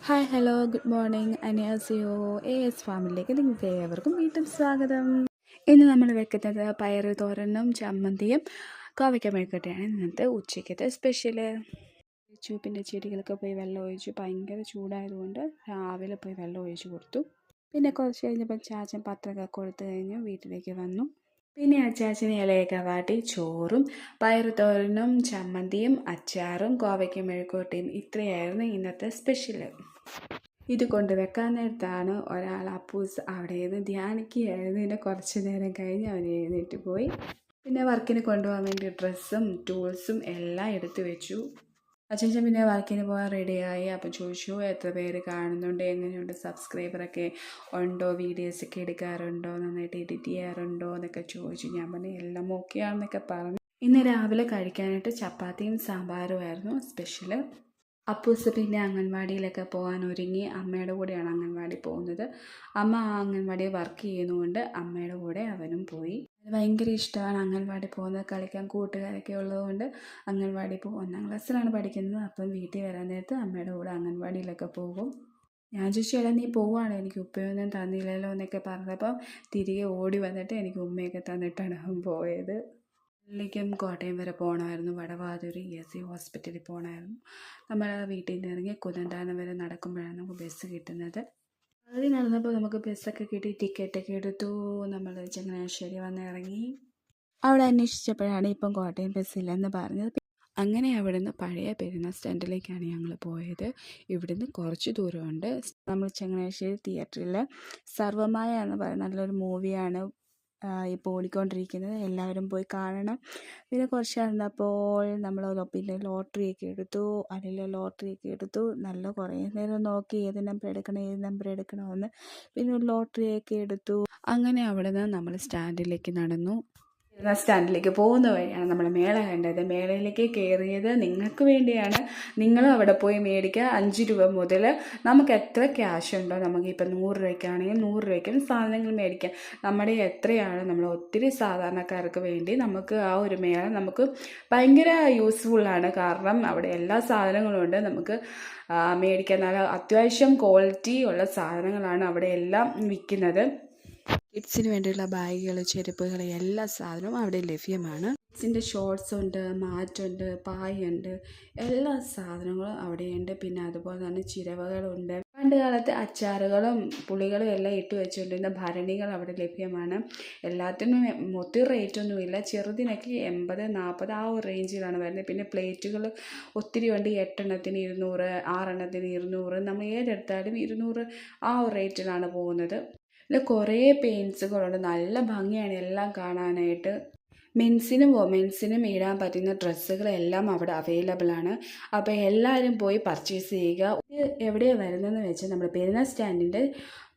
Hi hello good morning അന്യാസിയോ എസ് ഫാമിലിയിലേക്ക് നിങ്ങൾക്ക് ഏവർക്കും വീണ്ടും സ്വാഗതം. ഇന്ന് നമ്മൾ വെക്കുന്നത് പയറ് തോരനും ചമ്മന്തിയും കോവയ്ക്ക മെഴുക്കുവരട്ടിയാണ് ഇന്നത്തെ ഉച്ചയ്ക്കത്തെ സ്പെഷ്യൽ. പിന്നെ ചെടികളൊക്കെ പോയി വെള്ളം ഒഴിച്ചു, ഭയങ്കര ചൂടായതുകൊണ്ട് രാവിലെ പോയി വെള്ളം ഒഴിച്ചു കൊടുത്തു. പിന്നെ കുറച്ച് കഴിഞ്ഞപ്പോൾ ചാച്ചൻ പത്രമൊക്കെ കൊടുത്തു കഴിഞ്ഞ് വീട്ടിലേക്ക് വന്നു. പിന്നെ അച്ചാച്ചന് ഇലയൊക്കെ വാട്ടി ചോറും പയറ് തോരനും ചമ്മന്തിയും അച്ചാറും കോവയ്ക്ക മെഴുക്കുവരട്ടിയും ഇത്രയായിരുന്നു ഇന്നത്തെ സ്പെഷ്യൽ. ഇത് കൊണ്ട് വെക്കാൻ നേരത്താണ് ഒരാൾ അപ്പൂസ് അവിടെ നിന്ന് ധ്യാനിക്കുകയായിരുന്നു. പിന്നെ കുറച്ച് നേരം കഴിഞ്ഞ് അവൻ എഴുന്നേറ്റ് പോയി. പിന്നെ വർക്കിന് കൊണ്ടുപോകാൻ വേണ്ടി ഡ്രസ്സും ടൂൾസും എല്ലാം എടുത്തു വെച്ചു. അച്ഛൻ പിന്നെ വർക്കിന് പോകാൻ റെഡിയായി. അപ്പം ചോദിച്ചു എത്ര പേര് കാണുന്നുണ്ട്, എങ്ങനെയുണ്ട്, സബ്സ്ക്രൈബറൊക്കെ ഉണ്ടോ, വീഡിയോസൊക്കെ എടുക്കാറുണ്ടോ, നന്നായിട്ട് എഡിറ്റ് ചെയ്യാറുണ്ടോ എന്നൊക്കെ ചോദിച്ചു. ഞാൻ പറഞ്ഞു എല്ലാം ഓക്കെയാണെന്നൊക്കെ പറഞ്ഞു. ഇന്ന് രാവിലെ കഴിക്കാനായിട്ട് ചപ്പാത്തിയും സാമ്പാറുമായിരുന്നു സ്പെഷ്യൽ. അപ്പൂസ് പിന്നെ അംഗൻവാടിയിലൊക്കെ പോകാൻ ഒരുങ്ങി. അമ്മയുടെ കൂടെയാണ് അംഗൻവാടി പോകുന്നത്. അമ്മ ആ അംഗൻവാടിയിൽ വർക്ക് ചെയ്യുന്നതുകൊണ്ട് അമ്മയുടെ കൂടെ അവനും പോയി. ഭയങ്കര ഇഷ്ടമാണ് അംഗൻവാടി പോകുന്നത്, കളിക്കാൻ കൂട്ടുകാരൊക്കെ ഉള്ളതുകൊണ്ട് അംഗൻവാടി പോകും. 1ാം ക്ലാസ്സിലാണ് പഠിക്കുന്നത്. അപ്പം വീട്ടിൽ വരാൻ നേരത്ത് അമ്മയുടെ കൂടെ അംഗൻവാടിയിലൊക്കെ പോകും. ഞാൻ ചോദിച്ചു എടാ നീ പോവുകയാണ്, എനിക്ക് ഉപ്പയൊന്നും തന്നില്ലല്ലോ എന്നൊക്കെ പറഞ്ഞപ്പം തിരികെ ഓടി വന്നിട്ട് എനിക്ക് ഉമ്മയൊക്കെ തന്നിട്ടാണ് അവൻ പോയത്. ിലേക്കും കോട്ടയം വരെ പോകണമായിരുന്നു. വടവാതൂർ ESC ഹോസ്പിറ്റലിൽ പോകണമായിരുന്നു. നമ്മൾ വീട്ടിൽ നിന്ന് ഇറങ്ങി കുന്നന്താനം വരെ നടക്കുമ്പോഴാണ് നമുക്ക് ബസ് കിട്ടുന്നത്. അത് നടന്നപ്പോൾ നമുക്ക് ബസ്സൊക്കെ കിട്ടി, ടിക്കറ്റൊക്കെ എടുത്തു. നമ്മൾ ചങ്ങനാശ്ശേരി വന്ന് ഇറങ്ങി. അവിടെ അന്വേഷിച്ചപ്പോഴാണ് ഇപ്പം കോട്ടയം ബസ്സില്ലെന്ന് പറഞ്ഞത്. അങ്ങനെ അവിടുന്ന് പഴയ പെരുന്ന സ്റ്റാൻഡിലേക്കാണ് ഞങ്ങൾ പോയത്. ഇവിടുന്ന് കുറച്ച് ദൂരമുണ്ട്. നമ്മൾ ചങ്ങനാശ്ശേരി തിയേറ്ററിൽ സർവമായ എന്ന് പറയുന്ന നല്ലൊരു മൂവിയാണ് ഇപ്പോൾ ഓടിക്കൊണ്ടിരിക്കുന്നത്. എല്ലാവരും പോയി കാണണം. പിന്നെ കുറച്ച് നടന്നപ്പോൾ നമ്മൾ പിന്നെ ലോട്ടറിയൊക്കെ എടുത്തു. അതിൽ ലോട്ടറിയൊക്കെ എടുത്തു. നല്ല കുറേ നേരം നോക്കി ഏത് നമ്പർ എടുക്കണമെന്ന്. പിന്നെ ഒരു ലോട്ടറിയൊക്കെ എടുത്തു. അങ്ങനെ അവിടെ നിന്ന് നമ്മൾ സ്റ്റാൻഡിലേക്ക് നടന്നു. സ്റ്റാൻഡിലേക്ക് പോകുന്ന വഴിയാണ് നമ്മൾ മേള കണ്ടത്. മേളയിലേക്ക് കയറിയത് നിങ്ങൾക്ക് വേണ്ടിയാണ്. നിങ്ങളും അവിടെ പോയി മേടിക്കുക. 5 രൂപ മുതൽ നമുക്ക് എത്ര ക്യാഷ് ഉണ്ടോ, നമുക്കിപ്പോൾ 100 രൂപയ്ക്കാണെങ്കിൽ 100 രൂപയ്ക്കും സാധനങ്ങൾ മേടിക്കാം. നമ്മുടെ എത്രയാണ്, നമ്മൾ ഒത്തിരി സാധാരണക്കാർക്ക് വേണ്ടി നമുക്ക് ആ ഒരു മേള നമുക്ക് ഭയങ്കര യൂസ്ഫുള്ളാണ്. കാരണം അവിടെ എല്ലാ സാധനങ്ങളും ഉണ്ട്, നമുക്ക് മേടിക്കാൻ. നല്ല അത്യാവശ്യം ക്വാളിറ്റി ഉള്ള സാധനങ്ങളാണ് അവിടെ എല്ലാം വിൽക്കുന്നത്. കിഡ്സിന് വേണ്ടിയുള്ള ബാഗുകൾ, ചെരുപ്പുകൾ, എല്ലാ സാധനവും അവിടെ ലഭ്യമാണ്. കിഡ്സിൻ്റെ ഷോർട്സ് ഉണ്ട്, മാറ്റുണ്ട്, പായുണ്ട്, എല്ലാ സാധനങ്ങളും അവിടെയുണ്ട്. പിന്നെ അതുപോലെ തന്നെ ചിരവകളുണ്ട്. പണ്ട് കാലത്തെ അച്ചാറുകളും പുളികളും എല്ലാം ഇട്ട് വെച്ചുകൊണ്ടിരുന്ന ഭരണികൾ അവിടെ ലഭ്യമാണ്. എല്ലാത്തിനും ഒത്തിരി റേറ്റൊന്നുമില്ല. ചെറുതിനൊക്കെ 80, 40 ആ ഒരു റേഞ്ചിലാണ് വരുന്നത്. പിന്നെ പ്ലേറ്റുകൾ ഒത്തിരി ഉണ്ട്. 8 എണ്ണത്തിന് 200, 6 എണ്ണത്തിന് 200, നമ്മൾ ഏതെടുത്താലും 200 ആ ഒരു റേറ്റിലാണ് പോകുന്നത്. ഇതിൽ കുറേ പെയിൻസുകളുണ്ട്. നല്ല ഭംഗിയാണ് എല്ലാം കാണാനായിട്ട്. മെൻസിനും ഇടാൻ പറ്റുന്ന ഡ്രസ്സുകളെല്ലാം അവിടെ അവൈലബിൾ ആണ്. അപ്പോൾ എല്ലാവരും പോയി പർച്ചേസ് ചെയ്യുക. ഇത് എവിടെയാണ് വരുന്നതെന്ന് വെച്ചാൽ നമ്മൾ പെരുന്ന സ്റ്റാൻഡിൻ്റെ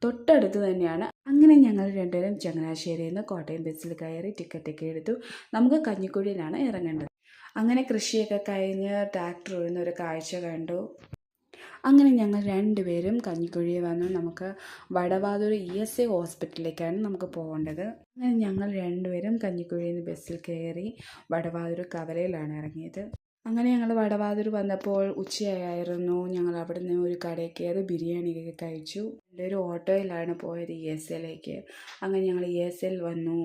തൊട്ടടുത്ത് തന്നെയാണ്. അങ്ങനെ ഞങ്ങൾ രണ്ടുപേരും ചങ്ങനാശ്ശേരിയിൽ നിന്ന് കോട്ടയം ബസ്സിൽ കയറി ടിക്കറ്റൊക്കെ എടുത്തു. നമുക്ക് കഞ്ഞിക്കുഴിയിലാണ് ഇറങ്ങേണ്ടത്. അങ്ങനെ കൃഷിയൊക്കെ കഴിഞ്ഞ് ട്രാക്ടർ ഒഴുന്ന ഒരു കാഴ്ച കണ്ടു. അങ്ങനെ ഞങ്ങൾ രണ്ടുപേരും കഞ്ഞിക്കുഴിയിൽ വന്നു. നമുക്ക് വടവാതൂർ ESI ഹോസ്പിറ്റലിലേക്കാണ് നമുക്ക് പോകേണ്ടത്. അങ്ങനെ ഞങ്ങൾ രണ്ടുപേരും കഞ്ഞിക്കുഴിയിൽ നിന്ന് ബസ്സിൽ കയറി വടവാതൂർ കവലയിലാണ് ഇറങ്ങിയത്. അങ്ങനെ ഞങ്ങൾ വടവാതൂർ വന്നപ്പോൾ ഉച്ചയായിരുന്നു. ഞങ്ങൾ അവിടെ നിന്ന് ഒരു കടയിൽ കയറി ബിരിയാണിയൊക്കെ കഴിച്ചു. ഒരു ഓട്ടോയിലാണ് പോയത് ESIയിലേക്ക്. അങ്ങനെ ഞങ്ങൾ ESIയിൽ വന്നു.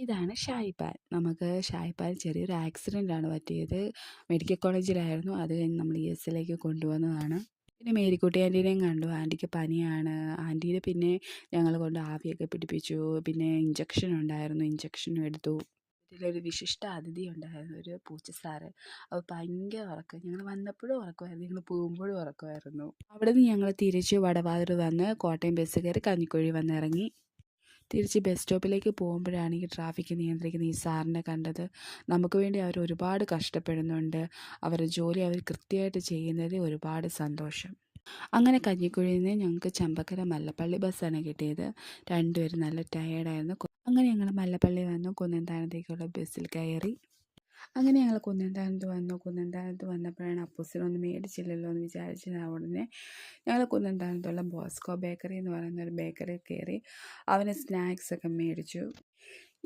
ഇതാണ് ഷായിപ്പാൽ. നമുക്ക് ഷായിപ്പാൽ ചെറിയൊരു ആക്സിഡൻ്റാണ് പറ്റിയത്. മെഡിക്കൽ കോളേജിലായിരുന്നു. അത് കഴിഞ്ഞ് നമ്മൾ ESIയിലേക്ക് കൊണ്ടുവന്നതാണ്. പിന്നെ മേരിക്കുട്ടി ആൻറ്റീനെയും കണ്ടു. ആൻറ്റിക്ക് പനിയാണ്. ആൻറ്റീനെ പിന്നെ ഞങ്ങൾ കൊണ്ട് ആവിയൊക്കെ പിടിപ്പിച്ചു. പിന്നെ ഇഞ്ചക്ഷൻ ഉണ്ടായിരുന്നു, ഇഞ്ചക്ഷനും എടുത്തു. ഇതിലൊരു വിശിഷ്ട അതിഥി ഉണ്ടായിരുന്നു, ഒരു പൂച്ചസാറ്. അപ്പോൾ ഭയങ്കര ഉറക്കം. ഞങ്ങൾ വന്നപ്പോഴും ഉറക്കമായിരുന്നു, ഞങ്ങൾ പോകുമ്പോഴും ഉറക്കമായിരുന്നു. അവിടെ നിന്ന് ഞങ്ങൾ തിരിച്ച് വടവാതൂർ വന്ന് കോട്ടയം ബസ് കയറി കഞ്ഞിക്കുഴി വന്നിറങ്ങി. തിരിച്ച് ബസ് സ്റ്റോപ്പിലേക്ക് പോകുമ്പോഴാണ് ഈ ട്രാഫിക് നിയന്ത്രിക്കുന്ന ഈ സാറിനെ കണ്ടത്. നമുക്ക് വേണ്ടി അവർ ഒരുപാട് കഷ്ടപ്പെടുന്നുണ്ട്. അവരുടെ ജോലി അവർ കൃത്യമായിട്ട് ചെയ്യുന്നതിൽ ഒരുപാട് സന്തോഷം. അങ്ങനെ കഞ്ഞിക്കുഴിയിൽ നിന്ന് ഞങ്ങൾക്ക് ചമ്പക്കര മല്ലപ്പള്ളി ബസ്സാണ് കിട്ടിയത്. രണ്ടുപേരും നല്ല ടയേർഡായിരുന്നു. അങ്ങനെ ഞങ്ങൾ മല്ലപ്പള്ളി വന്നു. കുന്നന്താനത്തേക്കുള്ള ബസ്സിൽ കയറി. അങ്ങനെ ഞങ്ങൾ കുന്നന്താനത്ത് വന്നപ്പോഴാണ് അപ്പൂസിനൊന്നും മേടിച്ചില്ലല്ലോ എന്ന് വിചാരിച്ചത്. ഉടനെ ഞങ്ങൾ കുന്നന്താനത്തുള്ള ബോസ്കോ ബേക്കറി എന്ന് പറയുന്ന ഒരു ബേക്കറി കയറി അവന് സ്നാക്സൊക്കെ മേടിച്ചു.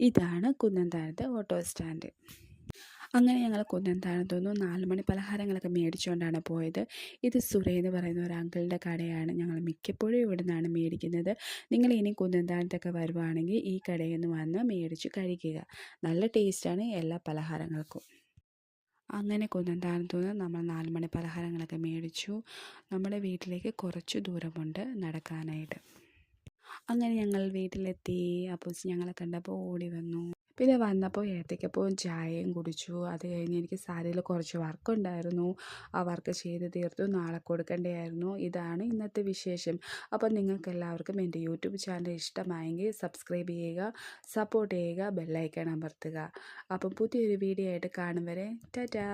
ഇതാണ് കുന്നന്താനത്തെ ഓട്ടോ സ്റ്റാൻഡ്. അങ്ങനെ ഞങ്ങൾ കുന്നന്താനത്തുനിന്ന് 4 മണി പലഹാരങ്ങളൊക്കെ മേടിച്ചുകൊണ്ടാണ് പോയത്. ഇത് സുരേ എന്ന് പറയുന്ന ഒരു അങ്കിളിൻ്റെ കടയാണ്. ഞങ്ങൾ മിക്കപ്പോഴും ഇവിടെ നിന്നാണ് മേടിക്കുന്നത്. നിങ്ങൾ ഇനി കുന്നന്താനത്തൊക്കെ വരുവാണെങ്കിൽ ഈ കടയിൽ നിന്ന് വന്ന് മേടിച്ച് കഴിക്കുക. നല്ല ടേസ്റ്റാണ് എല്ലാ പലഹാരങ്ങൾക്കും. അങ്ങനെ കുന്നന്താനത്തുനിന്ന് നമ്മൾ 4 മണി പലഹാരങ്ങളൊക്കെ മേടിച്ചു. നമ്മുടെ വീട്ടിലേക്ക് കുറച്ച് ദൂരമുണ്ട് നടക്കാനായിട്ട്. അങ്ങനെ ഞങ്ങൾ വീട്ടിലെത്തി. അപ്പൂസ് ഞങ്ങളെ കണ്ടപ്പോൾ ഓടി വന്നു. പിന്നെ വന്നപ്പോൾ ഏത്തയ്ക്കപ്പവും ചായയും കുടിച്ചു. അത് കഴിഞ്ഞ് എനിക്ക് സാരിയിൽ കുറച്ച് വർക്കുണ്ടായിരുന്നു. ആ വർക്ക് ചെയ്ത് തീർത്തു. നാളെ കൊടുക്കേണ്ടതായിരുന്നു. ഇതാണ് ഇന്നത്തെ വിശേഷം. അപ്പോൾ നിങ്ങൾക്കെല്ലാവർക്കും എൻ്റെ യൂട്യൂബ് ചാനൽ ഇഷ്ടമായെങ്കിൽ സബ്സ്ക്രൈബ് ചെയ്യുക, സപ്പോർട്ട് ചെയ്യുക, ബെല്ലൈക്കൺ അമർത്തുക. അപ്പം പുതിയൊരു വീഡിയോ ആയിട്ട് കാണും വരെ ടാറ്റാ.